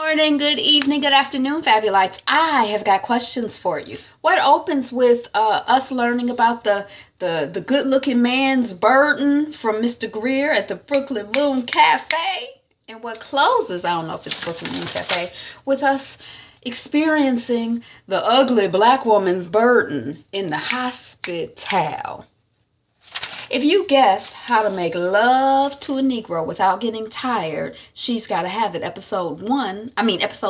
morning, good evening, good afternoon, Fabulites. I have got questions for you. What opens with us learning about the good-looking man's burden from Mr. Greer at the Brooklyn Moon Cafe? And what closes, I don't know if it's Brooklyn Moon Cafe, with us experiencing the ugly black woman's burden in the hospital. If you guessed how to make love to a Negro without getting tired, She's Gotta Have It, episode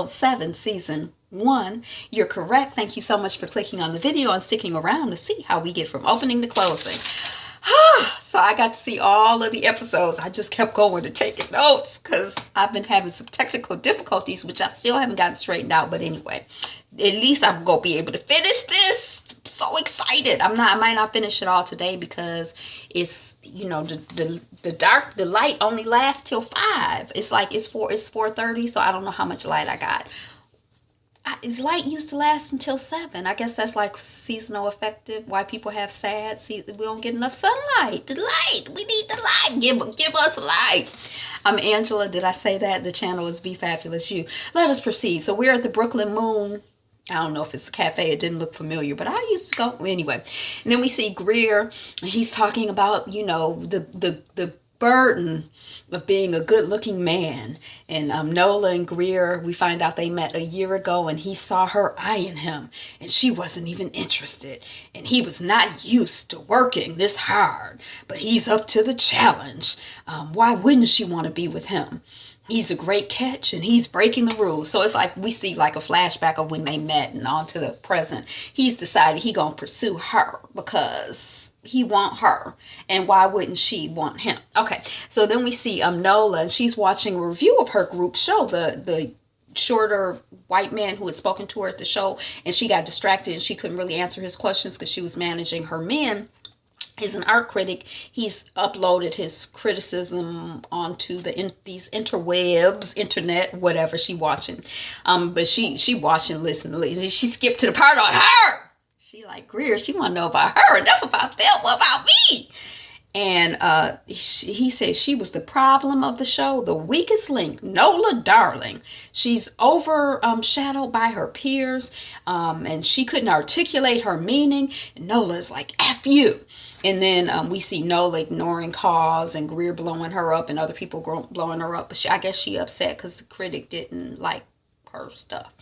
7, season 1. You're correct. Thank you so much for clicking on the video and sticking around to see how we get from opening to closing. So I got to see all of the episodes. I just kept going to taking notes because I've been having some technical difficulties, which I still haven't gotten straightened out. But anyway, at least I'm going to be able to finish this. So excited. I might not finish it all today because it's, the light only lasts till 5. It's 4:30, so I don't know how much light I got. Light used to last until 7. I guess that's like seasonal affective. Why people have sad. See, we don't get enough sunlight. The light. We need the light. Give us light. I'm Angela. Did I say that? The channel is Be Fabulous You. Let us proceed. So we're at the Brooklyn Moon. I don't know if it's the cafe. It didn't look familiar, but I used to go anyway. And then we see Greer, and he's talking about, the burden of being a good-looking man. And Nola and Greer, we find out they met a year ago, and he saw her eyeing him, and she wasn't even interested. And he was not used to working this hard, but he's up to the challenge. Why wouldn't she want to be with him? He's a great catch, and he's breaking the rules. So it's like we see like a flashback of when they met and on to the present. He's decided he gonna pursue her because he want her, and why wouldn't she want him? Okay, so then we see Nola, and she's watching a review of her group show, the shorter white man who had spoken to her at the show, and she got distracted and she couldn't really answer his questions because she was managing her men. He's an art critic. He's uploaded his criticism onto these interwebs, internet, whatever she watching. But she watching, listen. She skipped to the part on her. She like Greer. She want to know about her. Enough about them. What about me? And he says she was the problem of the show, the weakest link, Nola darling. She's overshadowed by her peers, and she couldn't articulate her meaning. And Nola's like, F you. And then we see Nola ignoring calls and Greer blowing her up and other people blowing her up. But I guess she upset because the critic didn't like her stuff.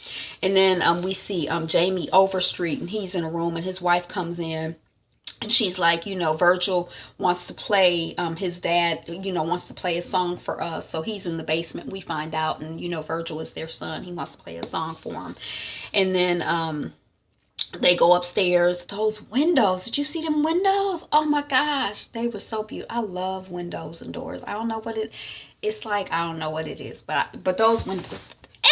And then we see Jamie Overstreet, and he's in a room, and his wife comes in. And she's like, Virgil wants to play, his dad, wants to play a song for us. So he's in the basement, we find out. And, Virgil is their son. He wants to play a song for him. And then they go upstairs. Those windows. Did you see them windows? Oh, my gosh. They were so beautiful. I love windows and doors. I don't know what it's like. I don't know what it is. But those windows,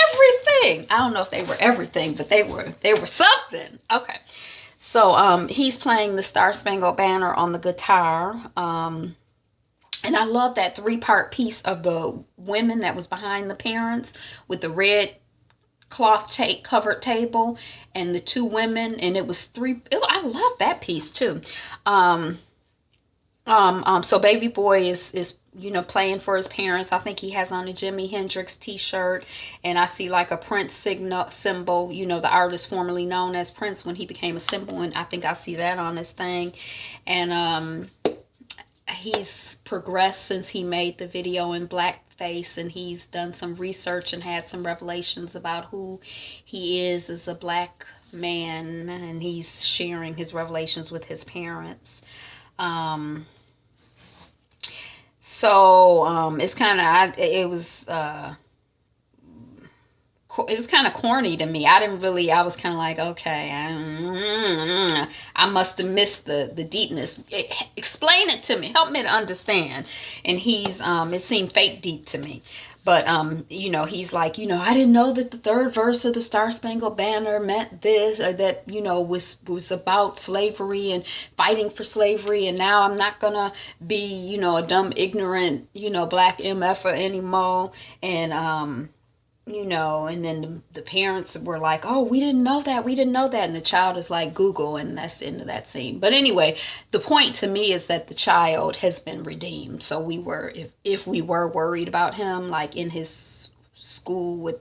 everything. I don't know if they were everything, but they were something. Okay. So he's playing the Star Spangled Banner on the guitar. And I love that 3-part piece of the women that was behind the parents with the red cloth covered table and the 2 women. And it was 3. I love that piece too. So baby boy is playing for his parents. I think he has on a Jimi Hendrix t-shirt, and I see like a Prince symbol, the artist formerly known as Prince when he became a symbol, and I think I see that on his thing. And he's progressed since he made the video in blackface, and he's done some research and had some revelations about who he is as a black man, and he's sharing his revelations with his parents. So it's kind of, it was kind of corny to me. I was kind of like, okay, I must have missed the deepness. Explain it to me. Help me to understand. And it seemed fake deep to me. But, he's like, I didn't know that the 3rd verse of the Star Spangled Banner meant this, or that, was about slavery and fighting for slavery. And now I'm not going to be, a dumb, ignorant, black MFer anymore. And, and then the parents were like, oh, we didn't know that. And the child is like, Google, and that's the end of that scene. But anyway, the point to me is that the child has been redeemed. So if we were worried about him, like in his school with,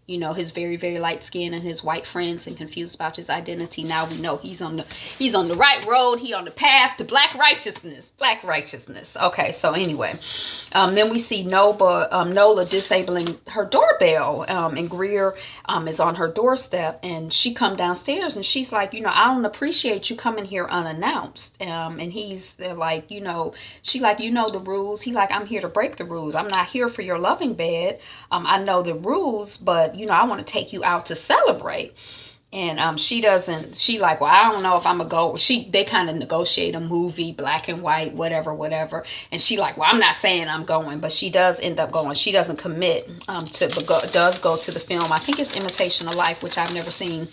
you know, his very, very light skin and his white friends and confused about his identity. Now we know he's on the right road. He on the path to black righteousness. Black righteousness. Okay, so anyway, then we see Nola disabling her doorbell, and Greer is on her doorstep, and she come downstairs and she's like, you know, I don't appreciate you coming here unannounced. And they're like, you know, she like, you know the rules. He like, I'm here to break the rules. I'm not here for your loving bed. I know the rules, but you know, I want to take you out to celebrate. And she like, well, I don't know if I'm gonna go. They kind of negotiate a movie, black and white, whatever. And she like, well, I'm not saying I'm going, but she does end up going. She doesn't commit does go to the film. I think it's Imitation of Life, which I've never seen.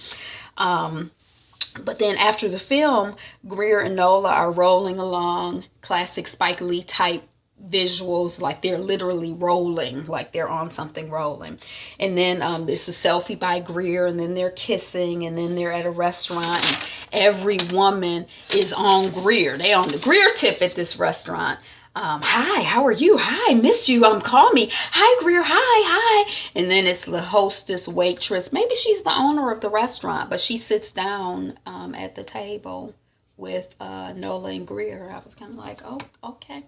But then after the film, Greer and Nola are rolling along, classic Spike Lee type visuals, like they're literally rolling, like they're on something rolling. And then it's a selfie by Greer, and then they're kissing, and then they're at a restaurant, and every woman is on Greer. They on the Greer tip at this restaurant. Hi, how are you? Hi, missed you. Call me. Hi, Greer. Hi. And then it's the hostess, waitress. Maybe she's the owner of the restaurant, but she sits down at the table with Nola and Greer. I was kind of like, oh, okay.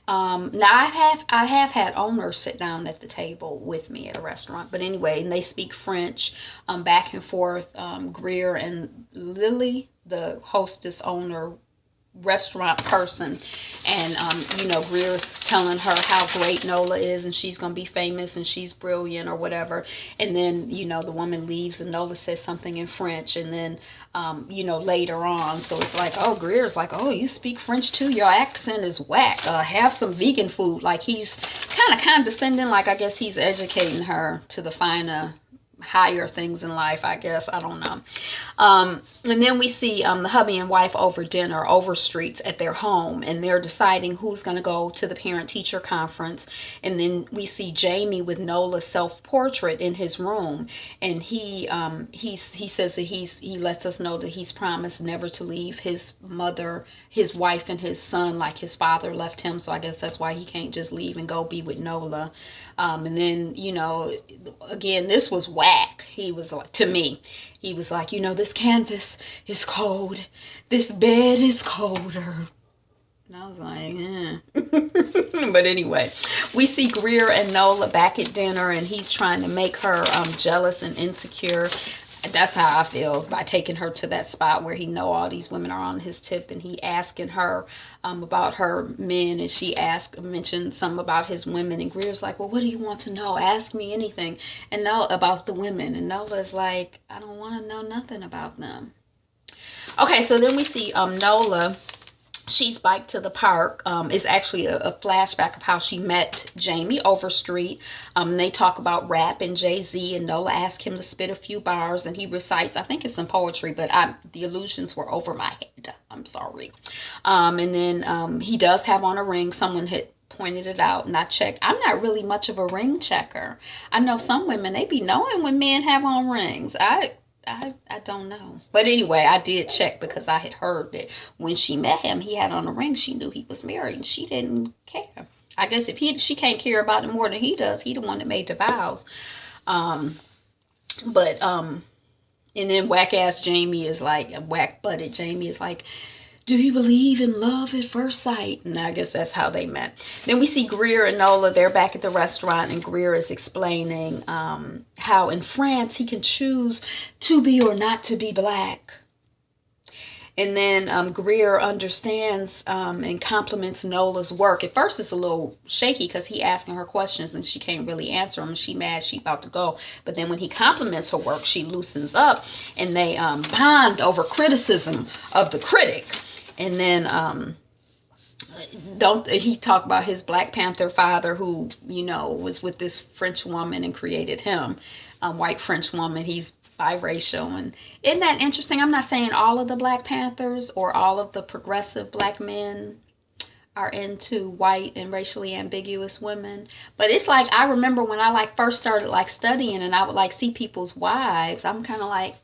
Now I have had owners sit down at the table with me at a restaurant, but anyway, and they speak French back and forth. Greer and Lily, the hostess, owner, restaurant person, and you know, Greer's telling her how great Nola is and she's gonna be famous and she's brilliant or whatever. And then, you know, the woman leaves and Nola says something in French, and then you know, later on, so it's like, oh, Greer's like, oh, you speak French too, your accent is whack, have some vegan food. Like he's kind of condescending, like I guess he's educating her to the higher things in life, I guess. I don't know. And then we see the hubby and wife over dinner, over streets at their home, and they're deciding who's going to go to the parent-teacher conference. And then we see Jamie with Nola's self-portrait in his room, and he says that he lets us know that he's promised never to leave his mother, his wife, and his son like his father left him. So I guess that's why he can't just leave and go be with Nola. And then, you know, again, this was whack. He was like, to me, he was like, you know, this canvas is cold. This bed is colder. And I was like, But anyway, we see Greer and Nola back at dinner, and he's trying to make her jealous and insecure. That's how I feel by taking her to that spot where he know all these women are on his tip, and he asking her about her men, and she mentioned something about his women, and Greer's like, well, what do you want to know? Ask me anything. And no, about the women. And Nola's like, I don't want to know nothing about them. Okay, so then we see Nola. She's biked to the park. It's actually a flashback of how she met Jamie Overstreet. They talk about rap and Jay-Z, and Nola asked him to spit a few bars, and he recites, I think it's some poetry, but the illusions were over my head. I'm sorry. And then he does have on a ring. Someone had pointed it out, and I checked. I'm not really much of a ring checker. I know some women, they be knowing when men have on rings. I don't know. But anyway, I did check because I had heard that when she met him, he had on a ring. She knew he was married, and she didn't care. I guess if she can't care about it more than he does, he the one that made the vows. And then whack-ass Jamie is like, whack-butted Jamie is like, do you believe in love at first sight? And I guess that's how they met. Then we see Greer and Nola. They're back at the restaurant, and Greer is explaining how in France he can choose to be or not to be black. And then Greer understands and compliments Nola's work. At first it's a little shaky because he asking her questions and she can't really answer them. She mad, she about to go. But then when he compliments her work, she loosens up, and they bond over criticism of the critic. And then he talk about his Black Panther father, who, you know, was with this French woman and created him, white French woman. He's biracial. And isn't that interesting? I'm not saying all of the Black Panthers or all of the progressive black men are into white and racially ambiguous women, but it's like, I remember when I first started studying, and I would see people's wives. I'm kind of like,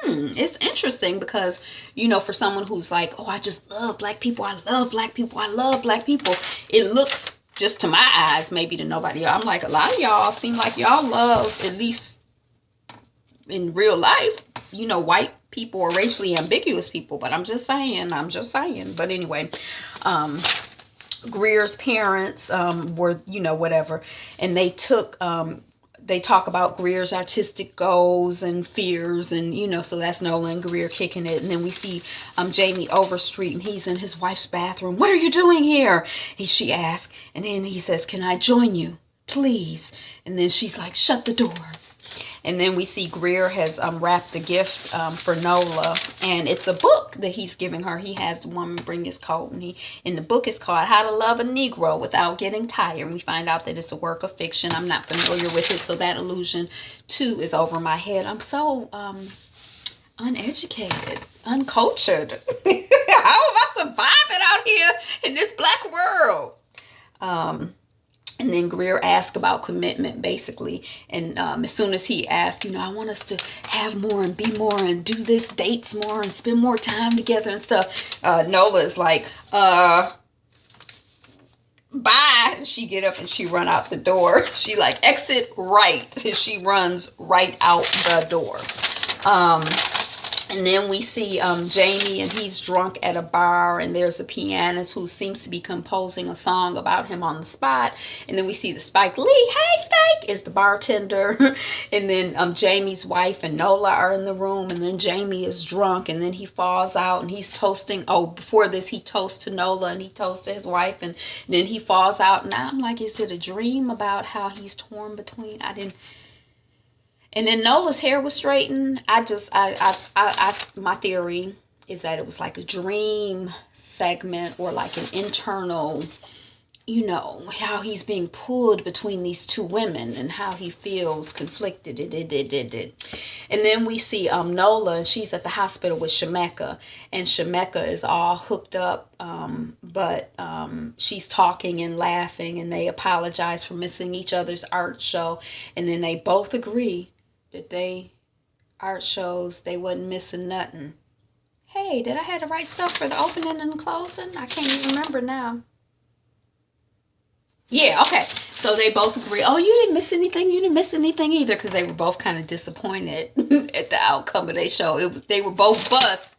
it's interesting because, you know, for someone who's like, oh, I just love black people, I love black people, I love black people, it looks just to my eyes, maybe to nobody else. I'm like, a lot of y'all seem like y'all love, at least in real life, you know, white people or racially ambiguous people. But I'm just saying. But anyway, Greer's parents were, you know, whatever, and they talk about Greer's artistic goals and fears, and you know, so that's Nola and Greer kicking it. And then we see Jamie Overstreet, and he's in his wife's bathroom. What are you doing here? She asks, and then he says, can I join you, please? And then she's like, shut the door. And then we see Greer has wrapped a gift for Nola, and it's a book that he's giving her. He has the woman bring his coat, and the book is called How to Love a Negro Without Getting Tired. And we find out that it's a work of fiction. I'm not familiar with it, so that illusion too is over my head. I'm so uneducated, uncultured. How am I surviving out here in this black world? And then Greer asked about commitment, basically. And as soon as he asked, you know, I want us to have more and be more and do this, dates more and spend more time together and stuff. Nola is like, bye. And she get up and she run out the door. She like, exit right. And she runs right out the door. And then we see Jamie, and he's drunk at a bar, and there's a pianist who seems to be composing a song about him on the spot. And then we see the Spike Lee, hey Spike, is the bartender. And then Jamie's wife and Nola are in the room, and then Jamie is drunk, and then he falls out, and he's toasting. Oh, before this, he toasts to Nola, and he toasts to his wife, and then he falls out. And I'm like, is it a dream about how he's torn between? And then Nola's hair was straightened. My theory is that it was like a dream segment, or like an internal, you know, how he's being pulled between these two women and how he feels conflicted. And then we see Nola, and she's at the hospital with Shemeka, and Shemeka is all hooked up, but she's talking and laughing, and they apologize for missing each other's art show. And then they both agree that art shows, they wasn't missing nothing. Hey, did I have the right stuff for the opening and the closing? I can't even remember now. Yeah, okay. So they both agree, oh, you didn't miss anything. You didn't miss anything either, because they were both kind of disappointed at the outcome of their show. They were both bust.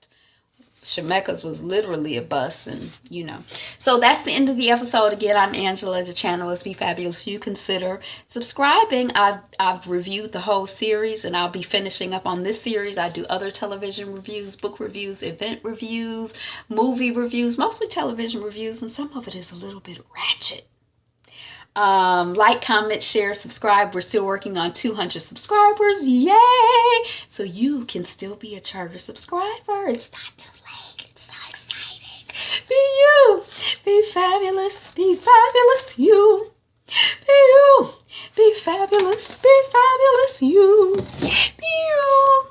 Shemeka's was literally a bust, and you know. So that's the end of the episode. Again, I'm Angela. The channel is Be Fabulous. You consider subscribing. I've reviewed the whole series, and I'll be finishing up on this series. I do other television reviews, book reviews, event reviews, movie reviews, mostly television reviews, and some of it is a little bit ratchet. Like, comment, share, subscribe. We're still working on 200 subscribers. Yay! So you can still be a charter subscriber. It's not too late. It's so exciting. Be you. Be fabulous. Be fabulous you.